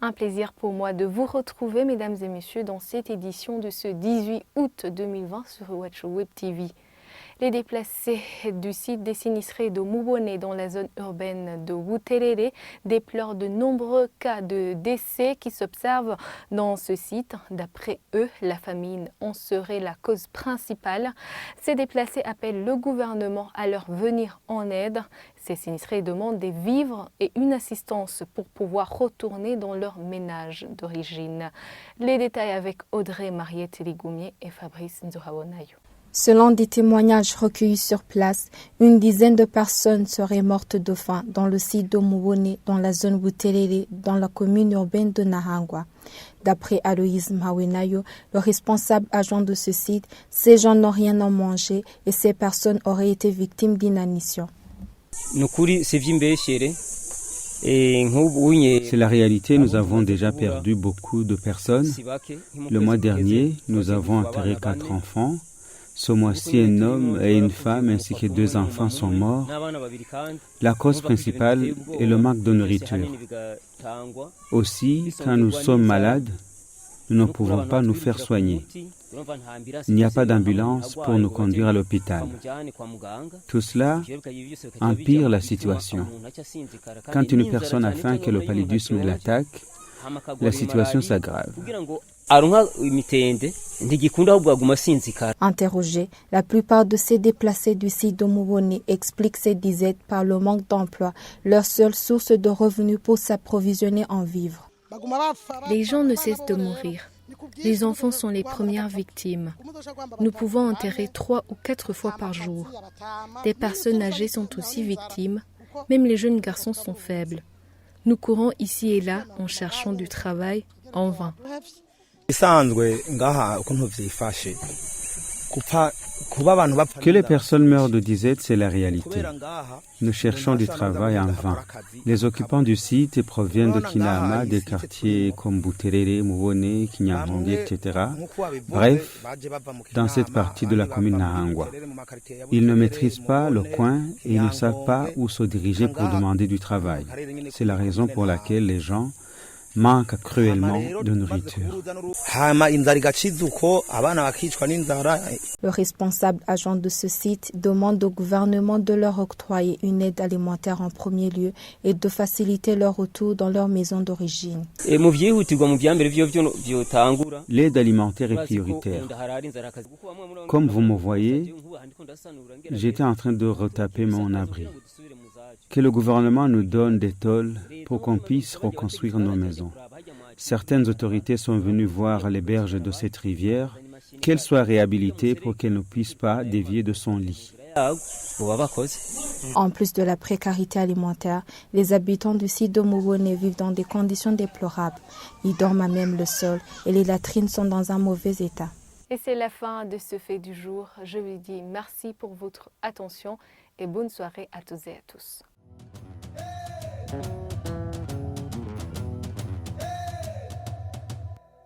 Un plaisir pour moi de vous retrouver, mesdames et messieurs, dans cette édition de ce 18 août 2020 sur Watch Web TV. Les déplacés du site des sinistrés de Mubone dans la zone urbaine de Buterere déplorent de nombreux cas de décès qui s'observent dans ce site. D'après eux, la famine en serait la cause principale. Ces déplacés appellent le gouvernement à leur venir en aide. Ces sinistrés demandent des vivres et une assistance pour pouvoir retourner dans leur ménage d'origine. Les détails avec Audrey Mariette Ligoumier et Fabrice Nzohawonayo. Selon des témoignages recueillis sur place, une dizaine de personnes seraient mortes de faim dans le site de Mubone, dans la zone Buterere, dans la commune urbaine de Nahangwa. D'après Aloïse Mawenayo, le responsable adjoint de ce site, ces gens n'ont rien à manger et ces personnes auraient été victimes d'inanition. C'est la réalité, nous avons déjà perdu beaucoup de personnes. Le mois dernier, nous avons enterré 4 enfants. Ce mois-ci, un homme et une femme ainsi que 2 enfants sont morts. La cause principale est le manque de nourriture. Aussi, quand nous sommes malades, nous ne pouvons pas nous faire soigner. Il n'y a pas d'ambulance pour nous conduire à l'hôpital. Tout cela empire la situation. Quand une personne a faim que le paludisme l'attaque, la situation s'aggrave. Interrogés, la plupart de ces déplacés du site de Mubone expliquent ces disettes par le manque d'emploi, leur seule source de revenus pour s'approvisionner en vivres. Les gens ne cessent de mourir. Les enfants sont les premières victimes. Nous pouvons enterrer 3 ou 4 fois par jour. Des personnes âgées sont aussi victimes. Même les jeunes garçons sont faibles. Nous courons ici et là en cherchant du travail en vain. Que les personnes meurent de disette, c'est la réalité. Nous cherchons du travail en vain. Les occupants du site proviennent de Kinama, des quartiers comme Buterere, Mubone, Kinyamongi, etc. Bref, dans cette partie de la commune Nahangwa. Ils ne maîtrisent pas le coin et ils ne savent pas où se diriger pour demander du travail. C'est la raison pour laquelle les gens manque cruellement de nourriture. Le responsable adjoint de ce site demande au gouvernement de leur octroyer une aide alimentaire en premier lieu et de faciliter leur retour dans leur maison d'origine. L'aide alimentaire est prioritaire. Comme vous me voyez, j'étais en train de retaper mon abri. Que le gouvernement nous donne des tôles pour qu'on puisse reconstruire nos maisons. Certaines autorités sont venues voir les berges de cette rivière, qu'elle soit réhabilitée pour qu'elle ne puisse pas dévier de son lit. En plus de la précarité alimentaire, les habitants du site de Mubone vivent dans des conditions déplorables. Ils dorment à même le sol et les latrines sont dans un mauvais état. Et c'est la fin de ce fait du jour. Je vous dis merci pour votre attention et bonne soirée à toutes et à tous.